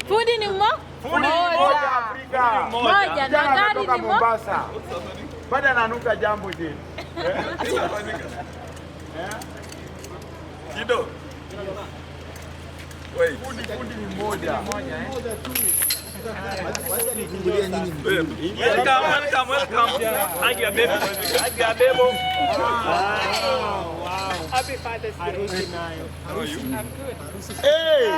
Fundi ni moja Afrika. Moja na gari ni Mombasa. Baada ananuka jambo je. Kido. Wait. Fundi ni moja. Moja tu. Welcome. Agia bebo. Wow. Happy Father's Day. How are you? I'm good. Hey!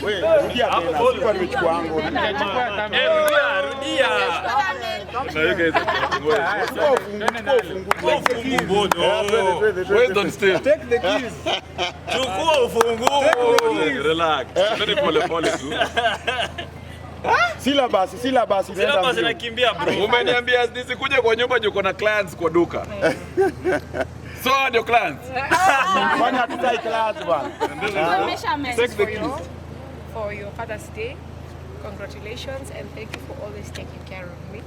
Wewe rudia tena. Sikuwa nimechukua wangu. Rudia. Take the keys. Chukua ufunguo. Relax. Very pole tu. Syllabus inakimbia bro. Umeniambia nisikuje kwa nyumba juko na clients kwa duka. So ndio clients. Fanya tutai class bwana. Take the keys for your Father's Day. Congratulations and thank you for always taking care of me.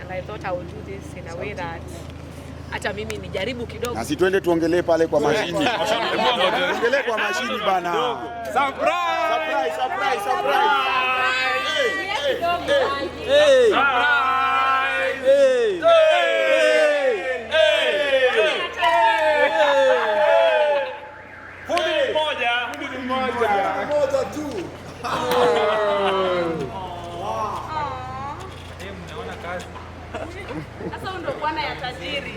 And I thought I would do this in a way that hata mimi nijaribu kidogo. Na si twende tuongelee pale kwa mashini. Tuongelee kwa mashini bana. Surprise. Fundi moja tu. Mnaona kazi. Sasa ndo bwana ya tajiri.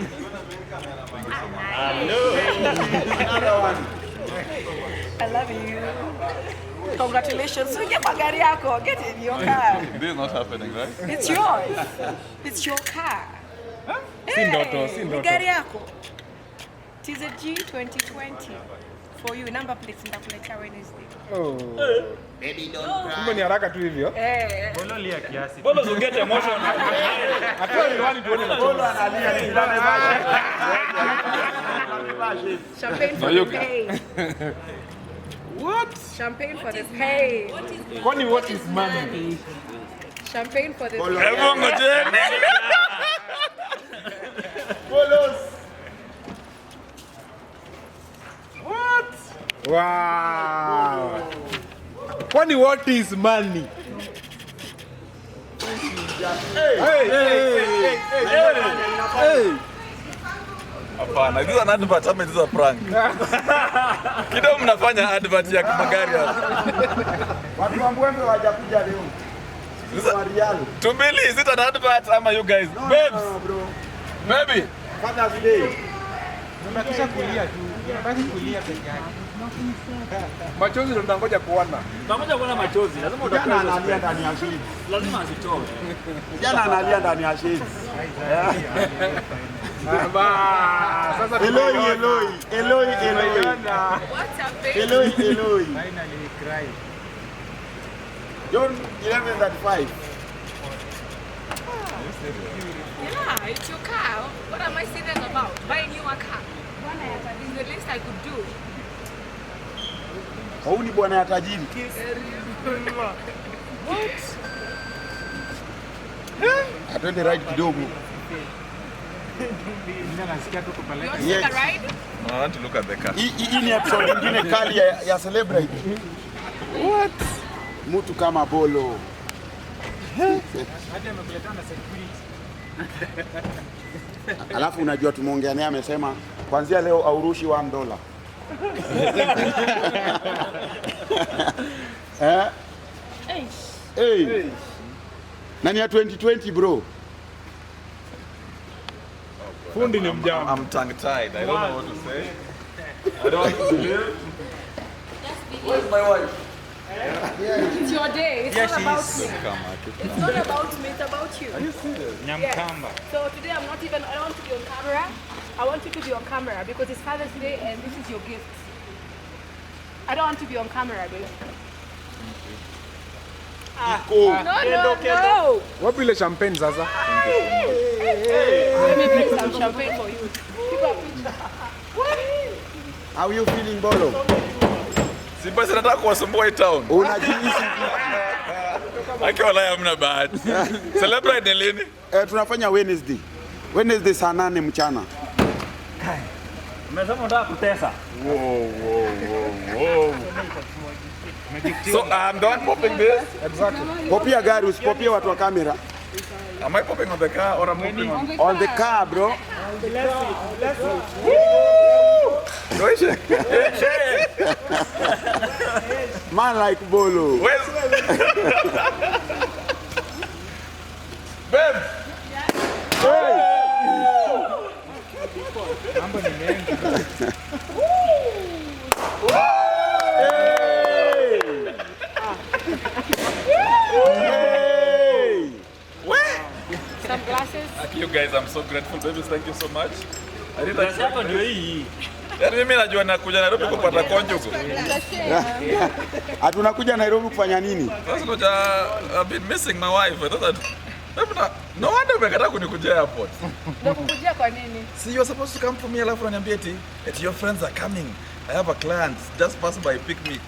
Another one. I love you. Congratulations. So get magari yako. Get in your car. This is not happening, right? It's yours. It's your car. Si ndoto. Magari yako. TZG 2020. For you, number plates nitakuletea Wednesday. Oh. Baby don't cry. Kumbe ni haraka tu hivyo. Bolo lia kiasi. Bolo get emotion. Hata ndio tuone na Bolo analia ni ndani basi. Champagne for the pain. What? Champagne for the pain. Kwani what is money? Champagne for the Bolo. pain. Hebu ngojeni. Bolos. What? Wow. Kwani what is money? Hey. Hapana, hizo ni advert ama hizo prank. Kidogo mnafanya advert ya magari hapa. Watu wa Mbwembe hawajakuja leo. Kwa real. Tumbili, is it an advert ama you guys? Babes, No, bro. maybe. Father's Day. Unakisha kulia tu. Unabaki kulia peke yake. Machozi ndo tunangoja kuona. Pamoja kuona machozi, lazima Jana analia ndani ya shade. lazima azitoe. Jana analia ndani ya shade. Sasa Eloi. What's up, baby? Eloi. Finally cry. John 11:35. Yeah, it's your car. What am I saying about? Buying you a car. It's the least I could do. Huu ni bwana ya tajiri. Atwende ride kidogo. Mimi nasikia tu You kupeleka. want to take a ride? I want to look at the car. Hii ni episode nyingine kali ya celebrate. What? Mtu kama Bolo. Hadi amekuletea na security. Alafu unajua tumeongea naye amesema kuanzia leo aurushi $1. Hey. Nani ya 2020 bro? fundi ni mjambo. I'm tongue tied. I don't know what to say. I don't want to live. Where's my wife? It's your day. It's not about me. It's not about me. It's about you. Nyamkamba. So today I don't want to be on camera. I want you to be on camera because it's Father's Day and this is your gift. I don't want to be on camera, babe. No. Wapi ile champagne sasa? Let me bring some champagne for you. Keep a picture. How you feeling Bolo? Si basi nataka kuwasumbua hii town. Unajihisi Akiwa leo hamna bahati. Celebrate ni lini? tunafanya Wednesday. Wednesday saa 8 mchana. Umesema unataka kutesa. Wow. So I'm the one popping this. Exactly. Popia gari, usipopie watu wa kamera. Am I popping on the car or am I popping on? On the car, bro. Man like Bolo. Where's Babe? Mambo ni mengi. Some glasses. You guys, I'm so grateful, babies. Thank you so much. I did Glasi yako ndio hii. Yaani mimi najua nakuja Nairobi kupata konjugo. Hatunakuja Nairobi kufanya nini? Sasa ngoja, I've been missing my wife. I thought that no wonder umekataa kunikujia airport. Ndio kukujia kwa nini? See, you're supposed to come for me, alafu unaniambia eti your friends are coming. I have a client. Just pass by, pick me.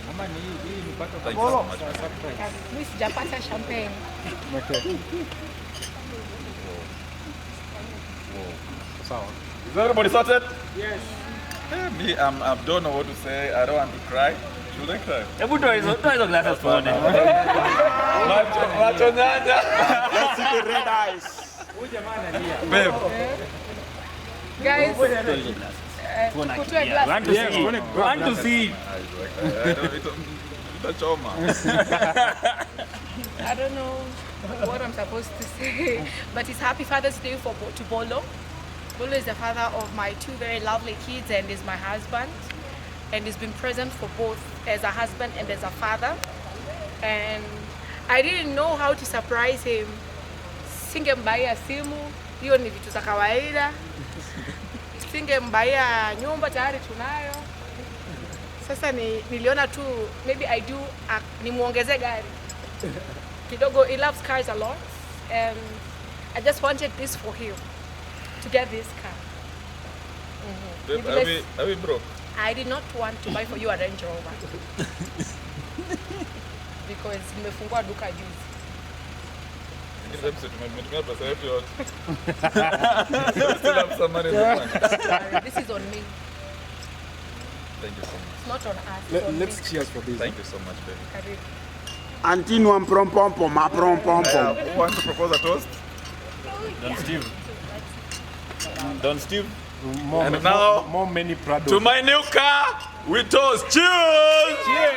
Mama ni hii nipata Thank you so much. Mimi sijapata champagne. Sawa. Is everybody sorted? Yes. Me, I don't know what to say. I don't want to cry. Should I cry? Hebu toa hizo glasses tuone. Macho nyanya. Let's see the red eyes. huyu jamaa analia. Babe. Guys, kutoa glass. Want to see? Want to see? Itachoma. I don't know what I'm supposed to say, but it's Happy Father's Day to Bolo. Bolo is the father of my two very lovely kids and is my husband, and he's been present for both as a husband and as a father. And I didn't know how to surprise him. Singembaia simu, hiyo ni vitu za kawaida. Singembaia nyumba, tayari tunayo. Sasa niliona tu maybe I do nimuongeze gari kidogo. He loves cars a lot, and I just wanted this for him, to get this car. Babe, are we broke? I did not want to buy for you a Range Rover because nimefungua duka juzi. Tumetumia pesa yetu yote. Still have some money in the bank. This is on me. Thank you so much. It's not on us. It's on Let's me. cheers for this. Thank you so much, baby. Karibu. Antinu amprompompo, maprompompo. Who wants to propose a toast? Don Steve. Don Steve. More, And now, more many Prado. to my new car, we toast. Cheers! Cheers!